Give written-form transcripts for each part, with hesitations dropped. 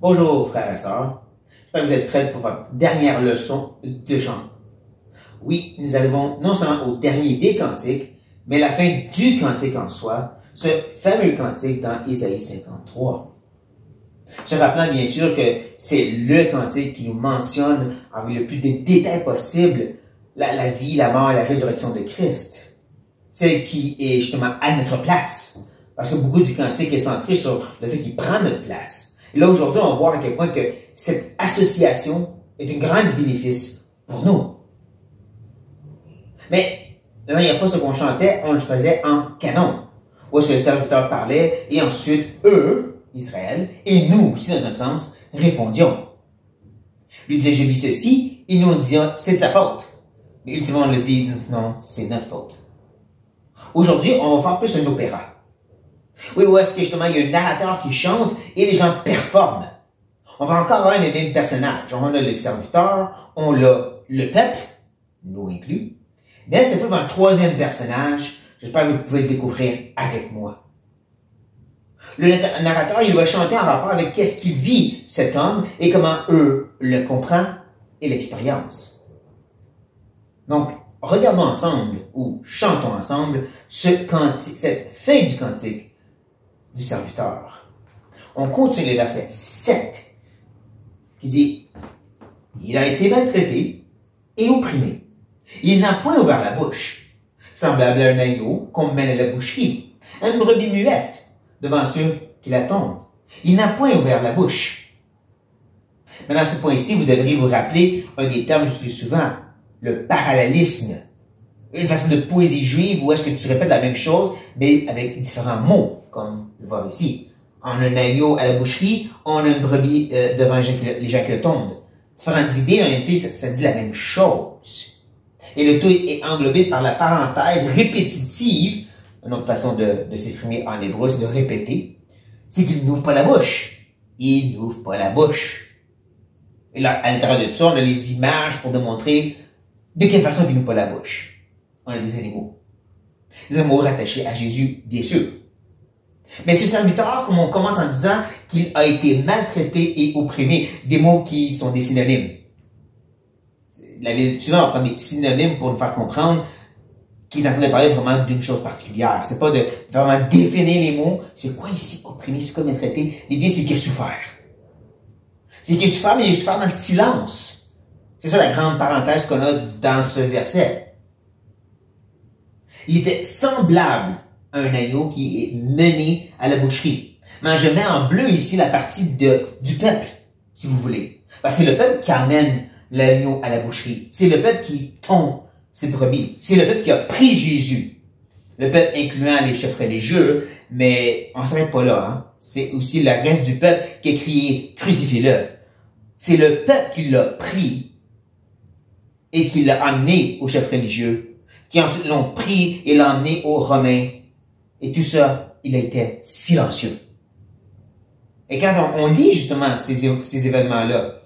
Bonjour frères et sœurs, j'espère que vous êtes prêts pour votre dernière leçon de chant. Oui, nous arrivons non seulement au dernier des cantiques, mais la fin du cantique en soi, ce fameux cantique dans Isaïe 53. Se rappelant bien sûr que c'est le cantique qui nous mentionne avec le plus de détails possible la vie, la mort et la résurrection de Christ. Celle qui est justement à notre place. Parce que beaucoup du cantique est centré sur le fait qu'il prend notre place. Et là, aujourd'hui, on va voir à quel point que cette association est un grand bénéfice pour nous. Mais la dernière fois, ce qu'on chantait, on le faisait en canon. Où est-ce que le serviteur parlait, et ensuite, eux, Israël, et nous aussi, dans un sens, répondions. Lui disait, j'ai vu ceci, et nous, on disait, c'est de sa faute. Mais ultimement, on le dit, non, c'est notre faute. Aujourd'hui, on va faire plus un opéra. Oui, où est-ce que justement, il y a un narrateur qui chante et les gens performent. On va encore avoir les mêmes personnages. On a le serviteur, on a le peuple, nous inclus. Mais cette fois, dans un troisième personnage, j'espère que vous pouvez le découvrir avec moi. Le narrateur, il va chanter en rapport avec qu'est-ce qu'il vit, cet homme, et comment eux le comprennent et l'expérience. Donc, regardons ensemble, ou chantons ensemble, cette fin du cantique du serviteur. On continue le verset 7, qui dit, « Il a été maltraité et opprimé. Il n'a point ouvert la bouche, semblable à un agneau qu'on mène à la boucherie, à une brebis muette devant ceux qui l'attendent. Il n'a point ouvert la bouche. » Maintenant, à ce point-ci, vous devriez vous rappeler un des termes que j'utilise souvent, le parallélisme. Une façon de poésie juive où est-ce que tu répètes la même chose, mais avec différents mots, comme le voir ici. On a un agneau à la boucherie, on a une brebis devant les gens qui le tondent. Différentes idées, en réalité, ça dit la même chose. Et le tout est englobé par la parenthèse répétitive, une autre façon de s'exprimer en hébreu, c'est de répéter, c'est qu'il n'ouvre pas la bouche. Il n'ouvre pas la bouche. Et là, à l'intérieur de ça, on a les images pour démontrer de quelle façon il n'ouvre pas la bouche. On a des animaux. Des animaux rattachés à Jésus, bien sûr. Mais ce serviteur, comme on commence en disant qu'il a été maltraité et opprimé, des mots qui sont des synonymes. Souvent, on va prendre des synonymes pour nous faire comprendre qu'il est en train de parler vraiment d'une chose particulière. C'est pas de vraiment définir les mots. C'est quoi ici opprimé, c'est quoi maltraité? L'idée, c'est qu'il a souffert. C'est qu'il a souffert, mais il a souffert dans le silence. C'est ça la grande parenthèse qu'on a dans ce verset. Il était semblable à un agneau qui est mené à la boucherie. Mais je mets en bleu ici la partie du peuple, si vous voulez. Parce que c'est le peuple qui amène l'agneau à la boucherie. C'est le peuple qui tombe ses brebis. C'est le peuple qui a pris Jésus. Le peuple incluant les chefs religieux, mais on ne s'arrête pas là. Hein? C'est aussi le reste du peuple qui a crié « Crucifiez-le ». C'est le peuple qui l'a pris et qui l'a amené aux chefs religieux, qui ensuite l'ont pris et l'ont emmené aux Romains. Et tout ça, il a été silencieux. Et quand on lit justement ces événements-là,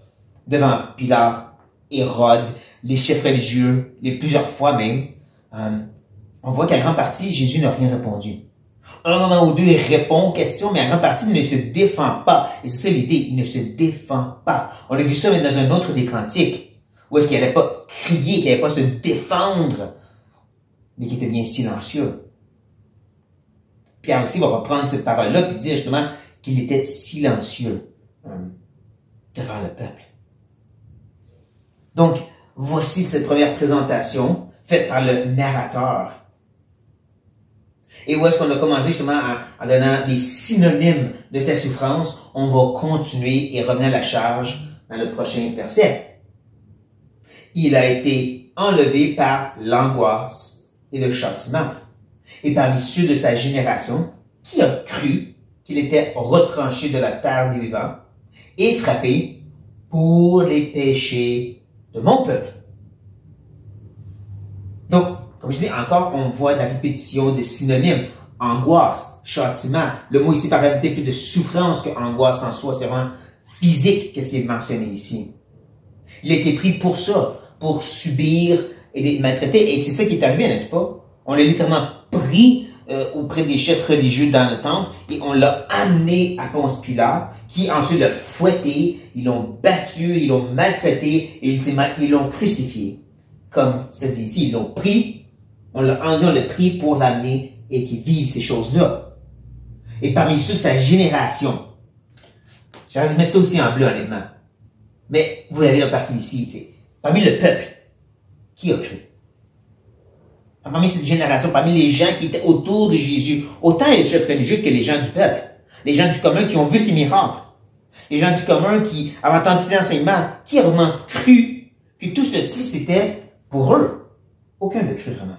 devant Pilate, Hérode, les chefs religieux, les plusieurs fois même, on voit qu'à grande partie, Jésus n'a rien répondu. Un moment ou deux, il répond aux questions, mais à grande partie, il ne se défend pas. Et c'est ça l'idée, il ne se défend pas. On a vu ça même dans un autre des cantiques, où est-ce qu'il n'allait pas crier, qu'il n'allait pas se défendre, mais qui était bien silencieux. Pierre aussi va reprendre cette parole-là et dire justement qu'il était silencieux devant le peuple. Donc, voici cette première présentation faite par le narrateur. Et où est-ce qu'on a commencé justement en donnant des synonymes de sa souffrance, on va continuer et revenir à la charge dans le prochain verset. Il a été enlevé par l'angoisse et le châtiment. Et parmi ceux de sa génération, qui a cru qu'il était retranché de la terre des vivants et frappé pour les péchés de mon peuple. Donc, comme je dis, encore, on voit la répétition de synonymes. Angoisse, châtiment. Le mot ici paraît peut-être plus de souffrance que angoisse en soi. C'est vraiment physique, qu'est-ce qui est mentionné ici. Il a été pris pour ça, pour subir et d'être maltraité. Et c'est ça qui est arrivé, n'est-ce pas? On l'a littéralement pris auprès des chefs religieux dans le temple et on l'a amené à Ponce Pilate, qui ensuite l'a fouetté, ils l'ont battu, ils l'ont maltraité et ultimement ils l'ont crucifié. Comme c'est dit ici, ils l'ont pris, on l'a pris pour l'amener et qu'il vive ces choses-là. Et parmi ceux de sa génération, j'aurais dû mettre ça aussi en bleu honnêtement, mais vous l'avez dans partie ici, c'est parmi le peuple, qui a cru? Parmi cette génération, parmi les gens qui étaient autour de Jésus, autant les chefs religieux que les gens du peuple, les gens du commun qui ont vu ces miracles, les gens du commun qui avaient entendu ces enseignements, qui a vraiment cru que tout ceci c'était pour eux? Aucun ne cru vraiment.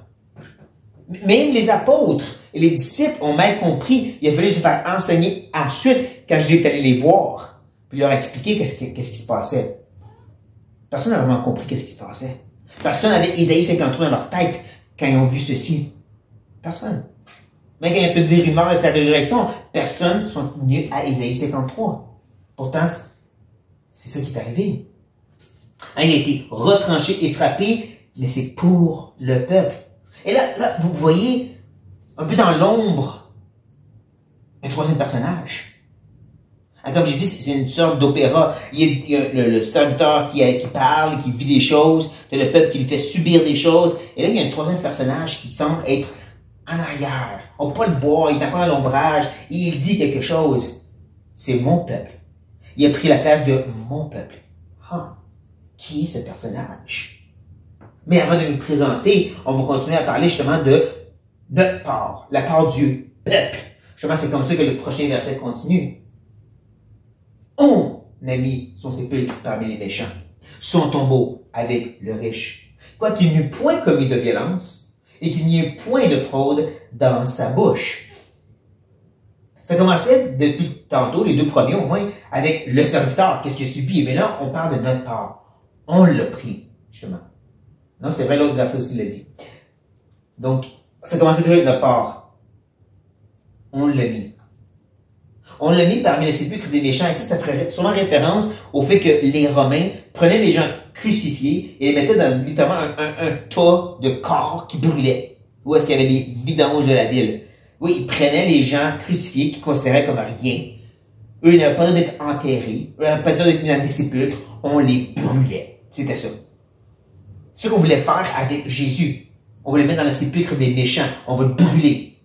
Même les apôtres et les disciples ont mal compris. Il a fallu se faire enseigner ensuite quand Jésus est allé les voir, puis leur expliquer qu'est-ce qui se passait. Personne n'a vraiment compris qu'est-ce qui se passait. Personne n'avait Isaïe 53 dans leur tête quand ils ont vu ceci. Personne. Même quand il y a un peu des rumeurs de sa résurrection, personne ne sont venus à Isaïe 53. Pourtant, c'est ça qui est arrivé. Il a été retranché et frappé, mais c'est pour le peuple. Et là, vous voyez, un peu dans l'ombre, un troisième personnage. Comme j'ai dit, c'est une sorte d'opéra. Il y a le serviteur qui parle, qui vit des choses, il y a le peuple qui lui fait subir des choses. Et là, il y a un troisième personnage qui semble être en arrière. On ne peut pas le voir, il est encore à l'ombrage, et il dit quelque chose. C'est mon peuple. Il a pris la place de mon peuple. Qui est ce personnage? Mais avant de nous présenter, on va continuer à parler justement de notre part, la part du peuple. Justement, c'est comme ça que le prochain verset continue. On a mis son sépulcre parmi les méchants, son tombeau avec le riche. Quoiqu'il n'eût point commis de violence et qu'il n'y ait point de fraude dans sa bouche. Ça commençait depuis tantôt, les deux premiers au moins, avec le serviteur, qu'est-ce qu'il a subi. Mais là, on parle de notre part. On l'a pris, justement. Non, c'est vrai, l'autre verset aussi l'a dit. Donc, ça commençait toujours avec notre part. On l'a mis. On l'a mis parmi les sépulcres des méchants. Et ça ferait sûrement référence au fait que les Romains prenaient les gens crucifiés et les mettaient dans littéralement un tas de corps qui brûlaient. Où est-ce qu'il y avait les vidanges de la ville? Oui, ils prenaient les gens crucifiés qu'ils considéraient comme rien. Eux, ils n'avaient pas le droit d'être enterrés. Eux, ils n'avaient pas le droit d'être mis dans des sépulcres. On les brûlait. C'était ça. C'est ce qu'on voulait faire avec Jésus. On voulait le mettre dans le sépulcre des méchants. On va le brûler.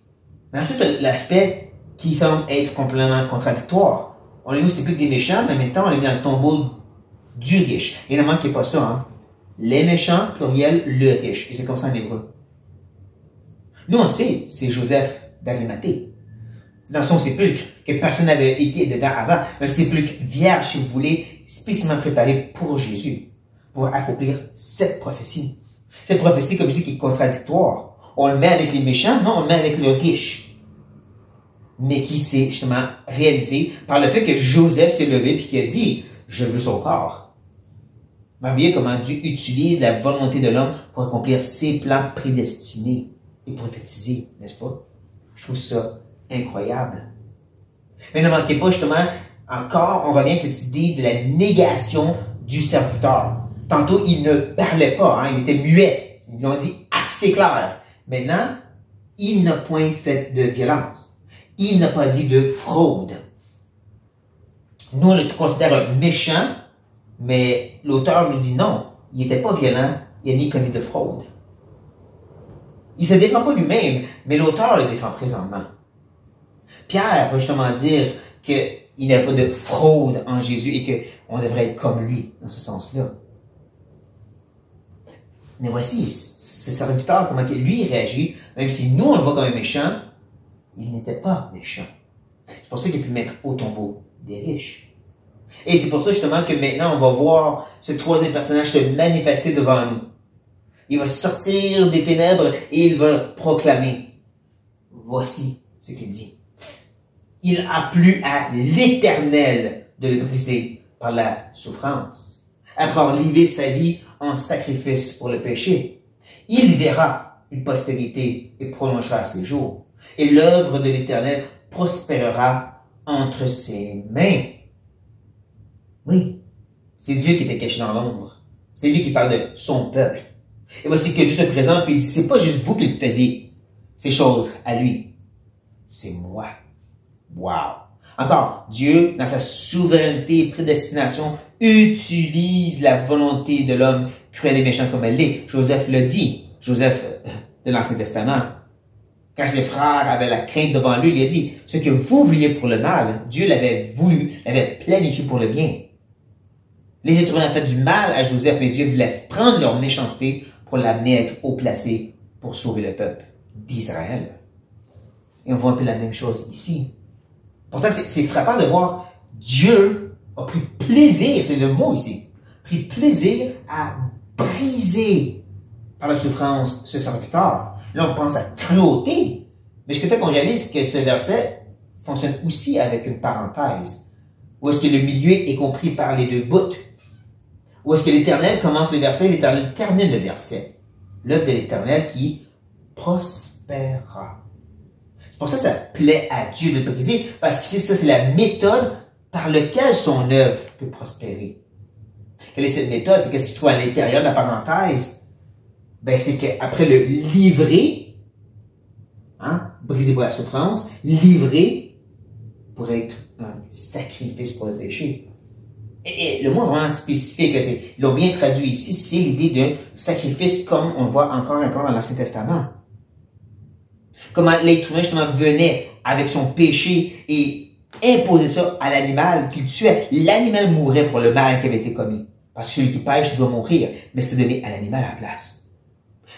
Mais ensuite, l'aspect qui semble être complètement contradictoire. On l'a mis au sépulcre des méchants, mais en même temps, on l'a mis dans le tombeau du riche. Et ne manquez pas ça, hein. Les méchants, pluriel, le riche. Et c'est comme ça en hébreu. Nous, on sait, c'est Joseph d'Arimathée. Dans son sépulcre, que personne n'avait été dedans avant. Un sépulcre vierge, si vous voulez, spécialement préparé pour Jésus, pour accomplir cette prophétie. Cette prophétie, comme je dis, qui est contradictoire. On le met avec les méchants, non, on le met avec le riche. Mais qui s'est justement réalisé par le fait que Joseph s'est levé et qui a dit « Je veux son corps ». Vous voyez comment Dieu utilise la volonté de l'homme pour accomplir ses plans prédestinés et prophétisés, n'est-ce pas? Je trouve ça incroyable. Mais ne manquez pas justement, encore, on revient à cette idée de la négation du serviteur. Tantôt, il ne parlait pas, hein, il était muet. Ils l'ont dit assez clair. Maintenant, il n'a point fait de violence. Il n'a pas dit de fraude. Nous, on le considère méchant, mais l'auteur nous dit non, il n'était pas violent, il n'a ni commis de fraude. Il ne se défend pas lui-même, mais l'auteur le défend présentement. Pierre va justement dire qu'il n'y a pas de fraude en Jésus et qu'on devrait être comme lui, dans ce sens-là. Mais voici, ce serviteur, comment lui réagit, même si nous, on le voit comme un méchant, il n'était pas méchant. C'est pour ça qu'il a pu mettre au tombeau des riches. Et c'est pour ça justement que maintenant on va voir ce troisième personnage se manifester devant nous. Il va sortir des ténèbres et il va proclamer. Voici ce qu'il dit. Il a plu à l'Éternel de le briser par la souffrance. Après avoir livré sa vie en sacrifice pour le péché, il verra une postérité et prolongera ses jours. Et l'œuvre de l'Éternel prospérera entre ses mains. Oui, c'est Dieu qui était caché dans l'ombre. C'est lui qui parle de son peuple. Et voici que Dieu se présente et il dit, c'est pas juste vous qui le faisiez, ces choses à lui. c'est moi. Wow! Encore, Dieu, dans sa souveraineté, prédestination, utilise la volonté de l'homme cruel et méchant comme elle l'est. Joseph le dit, Joseph de l'Ancien Testament. Quand ses frères avaient la crainte devant lui, il a dit, ce que vous vouliez pour le mal, Dieu l'avait voulu, l'avait planifié pour le bien. Les êtres humains ont fait du mal à Joseph, mais Dieu voulait prendre leur méchanceté pour l'amener à être haut placé pour sauver le peuple d'Israël. Et on voit un peu la même chose ici. Pourtant, c'est frappant de voir Dieu a pris plaisir, c'est le mot ici, pris plaisir à briser par la souffrance ce serviteur. Là, on pense à cruauté, mais je peut-être qu'on réalise que ce verset fonctionne aussi avec une parenthèse. Où est-ce que le milieu est compris par les deux bouts? Où est-ce que l'Éternel commence le verset et l'Éternel termine le verset? L'œuvre de l'Éternel qui prospérera. C'est pour ça que ça plaît à Dieu de le briser, parce que ça, c'est la méthode par laquelle son œuvre peut prospérer. Quelle est cette méthode? C'est qu'est-ce qui se trouve à l'intérieur de la parenthèse? Ben, c'est qu'après le livrer, brisé pour la souffrance, livré pour être un sacrifice pour le péché. Et le mot vraiment spécifique, ils l'ont bien traduit ici, c'est l'idée d'un sacrifice comme on le voit encore dans l'Ancien Testament. Comment l'être humain justement venait avec son péché et imposait ça à l'animal qu'il tuait. L'animal mourait pour le mal qui avait été commis. Parce que celui qui pêche doit mourir, mais c'était donné à l'animal à la place.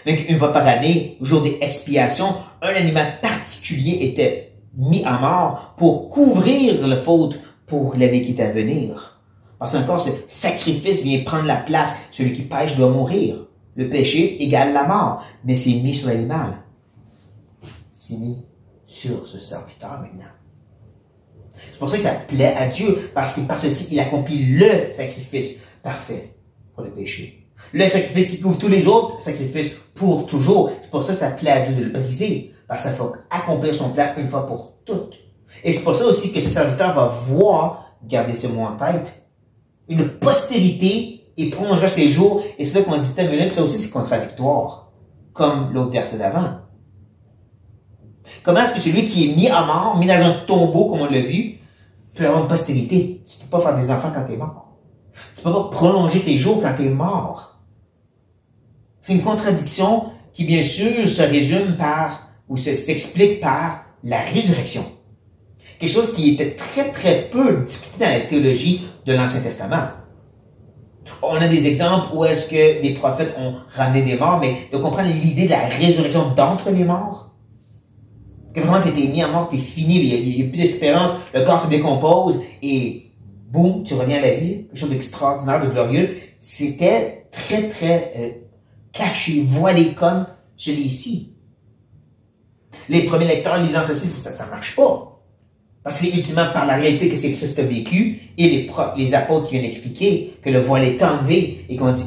Donc, une fois par année, au jour des expiations, un animal particulier était mis à mort pour couvrir la faute pour l'année qui est à venir. Parce qu'encore, ce sacrifice vient prendre la place. Celui qui pêche doit mourir. Le péché égale la mort, mais c'est mis sur l'animal. C'est mis sur ce serviteur maintenant. C'est pour ça que ça plaît à Dieu, parce que par ceci, il accomplit le sacrifice parfait pour le péché. Le sacrifice qui couvre tous les autres, sacrifice pour toujours. C'est pour ça que ça plaît à Dieu de le briser, parce qu'il faut accomplir son plan une fois pour toutes. Et c'est pour ça aussi que ce serviteur va voir, garder ce mot en tête, une postérité et prolongera ses jours. Et c'est là qu'on dit, ça aussi c'est contradictoire, comme l'autre verset d'avant. Comment est-ce que celui qui est mis à mort, mis dans un tombeau, comme on l'a vu, peut avoir une postérité? Tu ne peux pas faire des enfants quand tu es mort. Tu ne peux pas prolonger tes jours quand tu es mort. C'est une contradiction qui, bien sûr, se résume par, ou s'explique par la résurrection. Quelque chose qui était très, très peu discuté dans la théologie de l'Ancien Testament. On a des exemples où est-ce que les prophètes ont ramené des morts, mais de comprendre l'idée de la résurrection d'entre les morts, que vraiment tu étais mis à mort, tu es fini, il n'y a plus d'espérance, le corps te décompose et boum, tu reviens à la vie, quelque chose d'extraordinaire, de glorieux. C'était très, très caché, voilé comme je l'ai ici. Les premiers lecteurs lisant ceci, ça ne marche pas. Parce que c'est ultimement par la réalité que ce que Christ a vécu et les apôtres qui viennent expliquer que le voile est enlevé et qu'on dit,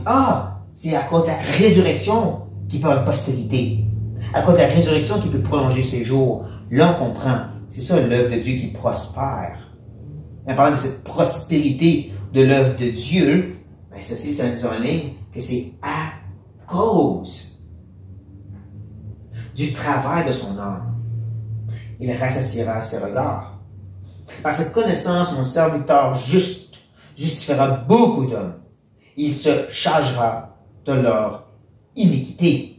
c'est à cause de la résurrection qu'il peut avoir une postérité. À cause de la résurrection qui peut prolonger ses jours. Là, on comprend. C'est ça l'œuvre de Dieu qui prospère. En parlant de cette prospérité de l'œuvre de Dieu, ben ceci, ça nous enligne que c'est à cause du travail de son âme. Il rassasiera ses regards. Par cette connaissance, mon serviteur juste justifiera beaucoup d'hommes. Il se chargera de leur iniquité.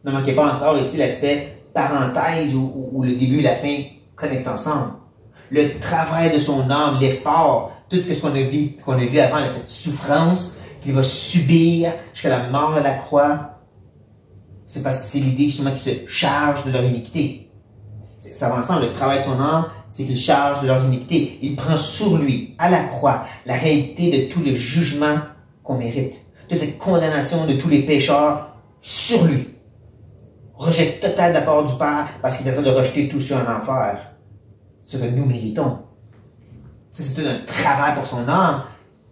Ne manquez pas encore ici l'aspect parenthèse où le début et la fin connectent ensemble. Le travail de son âme, l'effort, tout ce qu'on a vu avant, cette souffrance qu'il va subir jusqu'à la mort de la croix, c'est parce que c'est l'idée justement qu'il se charge de leur iniquité. Ça va ensemble, le travail de son âme, c'est qu'il charge de leurs iniquités. Il prend sur lui, à la croix, la réalité de tout le jugement qu'on mérite. De cette condamnation de tous les pécheurs sur lui. Rejet total de la part du Père parce qu'il est en train de rejeter tout sur un enfer. Ce que nous méritons. Ça, c'est tout un travail pour son âme.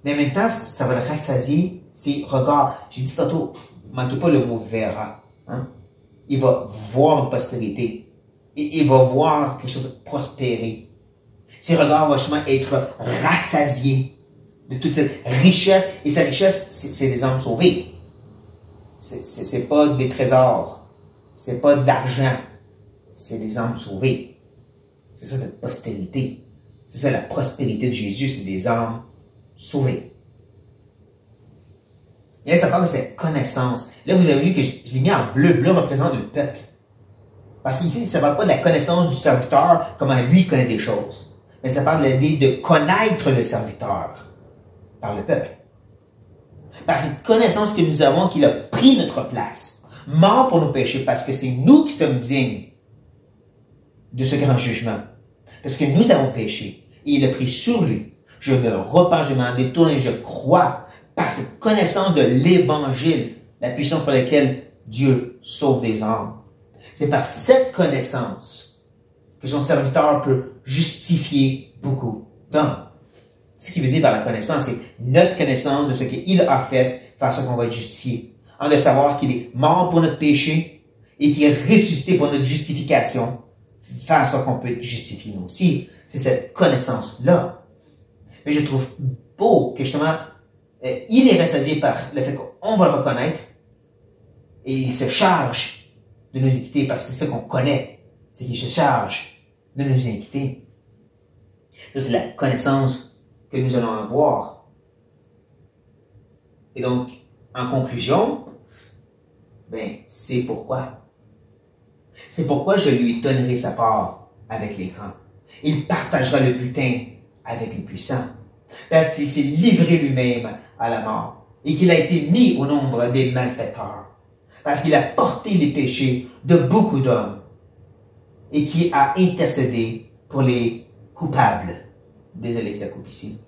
Mais en même temps, ça va le rassasier ses regards. J'ai dit tantôt, ne manquez pas le mot verra. Il va voir une postérité. Et il va voir quelque chose de prospérer. Ses regards vont justement être rassasiés de toute cette richesse. Et sa richesse, c'est des âmes sauvées. C'est pas des trésors. C'est pas de l'argent. C'est des âmes sauvées. C'est ça notre postérité. C'est ça la prospérité de Jésus, c'est des âmes sauvées. Et là, ça parle de cette connaissance. Là, vous avez vu que je l'ai mis en bleu. Bleu représente le peuple. Parce qu'ici, ça ne parle pas de la connaissance du serviteur, comment lui connaît des choses. Mais ça parle de connaître le serviteur par le peuple. Par cette connaissance que nous avons, qu'il a pris notre place, mort pour nos péchés, parce que c'est nous qui sommes dignes de ce grand jugement. Parce que nous avons péché. Et il a pris sur lui. Je me repens, je m'en détourne et je crois par cette connaissance de l'Évangile, la puissance par laquelle Dieu sauve des âmes. C'est par cette connaissance que son serviteur peut justifier beaucoup. Donc, ce qui veut dire par la connaissance, c'est notre connaissance de ce qu'il a fait, faire ce qu'on va être justifié. En de savoir qu'il est mort pour notre péché et qu'il est ressuscité pour notre justification, faire ce qu'on peut justifier nous aussi. C'est cette connaissance-là. Mais je trouve beau que justement, il est rassasié par le fait qu'on va le reconnaître et il se charge de nos iniquités parce que c'est ça qu'on connaît, c'est qu'il se charge de nos iniquités. Ça, c'est la connaissance que nous allons avoir. Et donc, en conclusion, c'est pourquoi. C'est pourquoi je lui donnerai sa part avec les grands. Il partagera le butin avec les puissants. Parce qu'il s'est livré lui-même à la mort et qu'il a été mis au nombre des malfaiteurs. Parce qu'il a porté les péchés de beaucoup d'hommes et qui a intercédé pour les coupables. Désolé que ça coupe ici.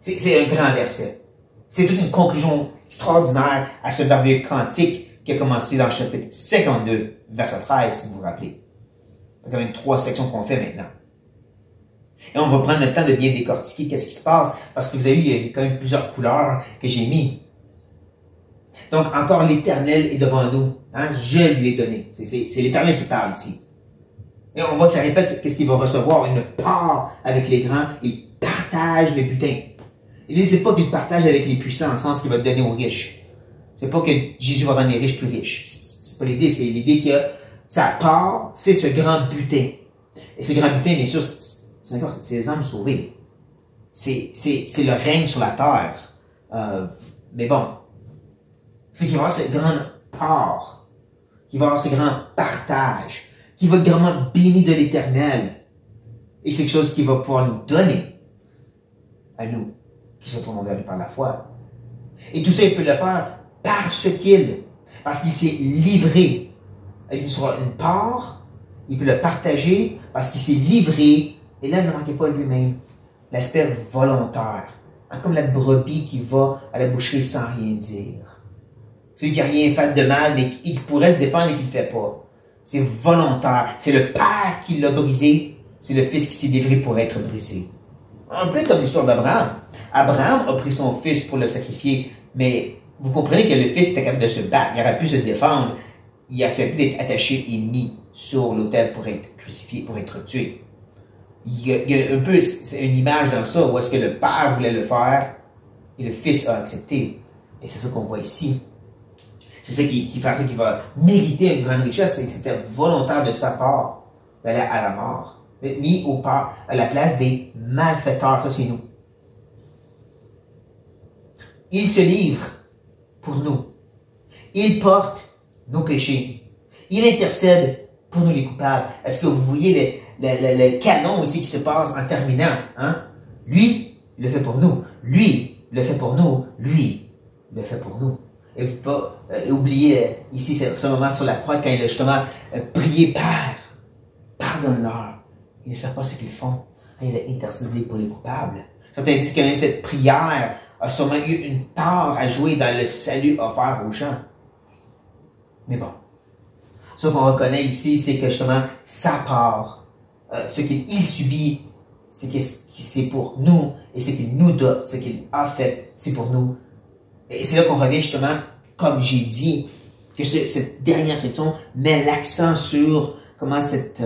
C'est un grand verset. C'est toute une conclusion extraordinaire à ce merveilleux cantique qui a commencé dans le chapitre 52, verset 13, si vous vous rappelez. Il y a quand même 3 sections qu'on fait maintenant. Et on va prendre le temps de bien décortiquer qu'est-ce qui se passe, parce que vous avez vu, il y a quand même plusieurs couleurs que j'ai mis. Donc, encore l'Éternel est devant nous. Hein? Je lui ai donné. C'est l'Éternel qui parle ici. Et on voit que ça répète qu'est-ce qu'il va recevoir. Une part avec les grands. Il partage le butin. Il ne dit pas qu'il partage avec les puissants, en le sens qu'il va donner aux riches. C'est pas que Jésus va rendre les riches plus riches. C'est pas l'idée. C'est l'idée qu'il a sa part, c'est ce grand butin. Et ce grand butin, bien sûr, c'est les âmes sauvées. C'est le règne sur la terre. Mais bon, c'est qu'il va y avoir cette grande part, qu'il va y avoir ce grand partage, qui va être grandement béni de l'Éternel. Et c'est quelque chose qu'il va pouvoir nous donner à nous, qui se tournons vers lui par la foi. Et tout ça, il peut le faire parce qu'il s'est livré. Il lui sera une part, il peut le partager parce qu'il s'est livré. Et là, ne manquez pas lui-même l'aspect volontaire. Hein, comme la brebis qui va à la boucherie sans rien dire. Celui qui n'a rien fait de mal, mais qui pourrait se défendre et qui ne le fait pas. C'est volontaire. C'est le Père qui l'a brisé. C'est le Fils qui s'est livré pour être brisé. Un peu comme l'histoire d'Abraham. Abraham a pris son fils pour le sacrifier, mais vous comprenez que le fils était capable de se battre. Il aurait pu se défendre. Il a accepté d'être attaché et mis sur l'autel pour être crucifié, pour être tué. Il y a un peu c'est une image dans ça où est-ce que le Père voulait le faire et le Fils a accepté. Et c'est ça qu'on voit ici. C'est ça qui fait ça, qui va mériter une grande richesse, c'est que c'était volontaire de sa part d'aller à la mort, d'être mis à la place des malfaiteurs. Ça, c'est nous. Il se livre pour nous. Il porte nos péchés. Il intercède pour nous les coupables. Est-ce que vous voyez le canon ici qui se passe en terminant? Hein? Lui, il le fait pour nous. Lui, il le fait pour nous. Lui, il le fait pour nous. Et vous ne pouvez pas oublier ici ce moment sur la croix quand il a justement prié, Père, pardonne-leur. Ils ne savent pas ce qu'ils font. Il a intercédé pour les coupables. Certains disent que cette prière a sûrement eu une part à jouer dans le salut offert aux gens. Mais bon, ce qu'on reconnaît ici, c'est que justement, sa part, ce qu'il subit, c'est que c'est pour nous, et ce qu'il nous donne, ce qu'il a fait, c'est pour nous. Et c'est là qu'on revient justement, comme j'ai dit, que cette dernière section met l'accent sur comment cette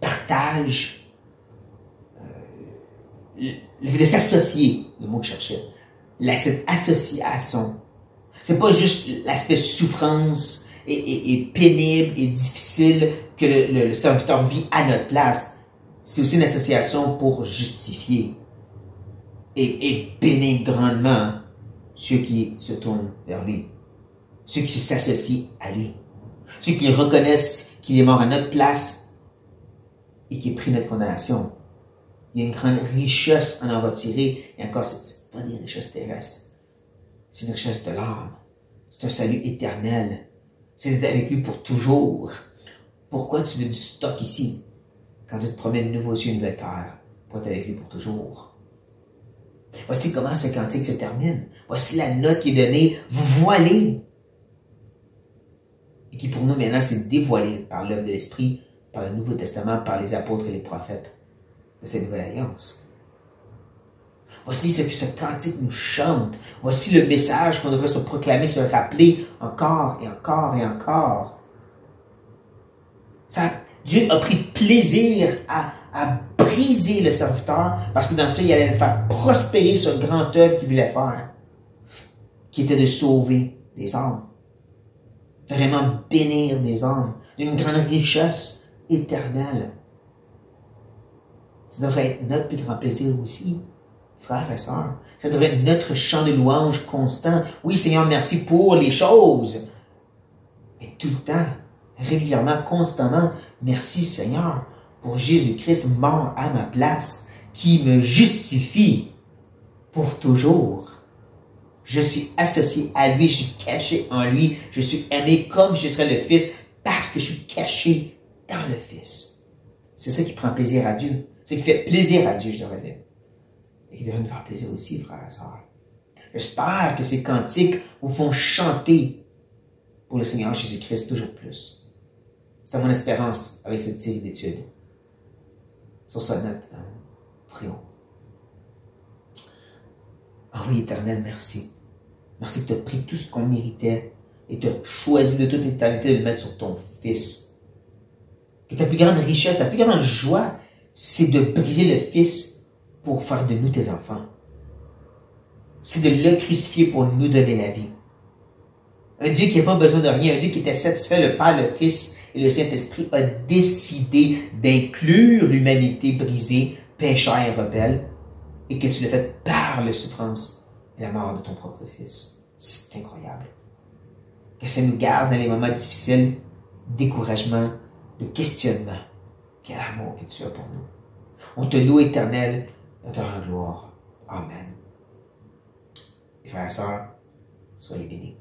partage, le fait de s'associer, le mot que je cherchais, cette association. C'est pas juste l'aspect souffrance et pénible et difficile que le serviteur vit à notre place, c'est aussi une association pour justifier et bénir grandement ceux qui se tournent vers lui, ceux qui s'associent à lui, ceux qui reconnaissent qu'il est mort à notre place et qu'il a pris notre condamnation. Il y a une grande richesse à en retirer, et encore, c'est pas des richesses terrestres, c'est une richesse de l'âme, c'est un salut éternel, c'est d'être avec lui pour toujours. Pourquoi tu veux du stock ici, quand tu te promènes de nouveaux cieux et une nouvelle terre, pour être avec lui pour toujours? Voici comment ce cantique se termine. Voici la note qui est donnée, voilée. Et qui pour nous maintenant s'est dévoilée par l'œuvre de l'Esprit, par le Nouveau Testament, par les apôtres et les prophètes de cette nouvelle alliance. Voici ce que ce cantique nous chante. Voici le message qu'on devrait se proclamer, se rappeler encore et encore et encore. Dieu a pris plaisir à briser le serviteur parce que dans ça, il allait le faire prospérer ce grand œuvre qu'il voulait faire, qui était de sauver des âmes, de vraiment bénir des âmes, d'une grande richesse éternelle. Ça devrait être notre plus grand plaisir aussi, frères et sœurs. Ça devrait être notre chant de louange constant. Oui, Seigneur, merci pour les choses. Mais tout le temps, régulièrement, constamment, merci Seigneur pour Jésus-Christ mort à ma place, qui me justifie pour toujours. Je suis associé à lui, je suis caché en lui, je suis aimé comme je serai le Fils, parce que je suis caché dans le Fils. C'est ça qui prend plaisir à Dieu. C'est qui fait plaisir à Dieu, je devrais dire. Et qui devrait nous faire plaisir aussi, frères et sœurs. J'espère que ces cantiques vous font chanter pour le Seigneur Jésus-Christ toujours plus. C'est mon espérance avec cette série d'études. Sur sa note, prions. Ah oui, Éternel, merci. Merci que tu as pris tout ce qu'on méritait et tu as choisi de toute éternité de le mettre sur ton Fils. Que ta plus grande richesse, ta plus grande joie, c'est de briser le Fils pour faire de nous tes enfants. C'est de le crucifier pour nous donner la vie. Un Dieu qui n'a pas besoin de rien, un Dieu qui était satisfait, le Père, le Fils et le Saint-Esprit a décidé d'inclure l'humanité brisée, pécheur et rebelle, et que tu l'as fait par la souffrance et la mort de ton propre Fils. C'est incroyable. Que ça nous garde dans les moments difficiles, découragement, de questionnement. Quel amour que tu as pour nous. On te loue, Éternel, et on te rend gloire. Amen. Et frères et sœurs, soyez bénis.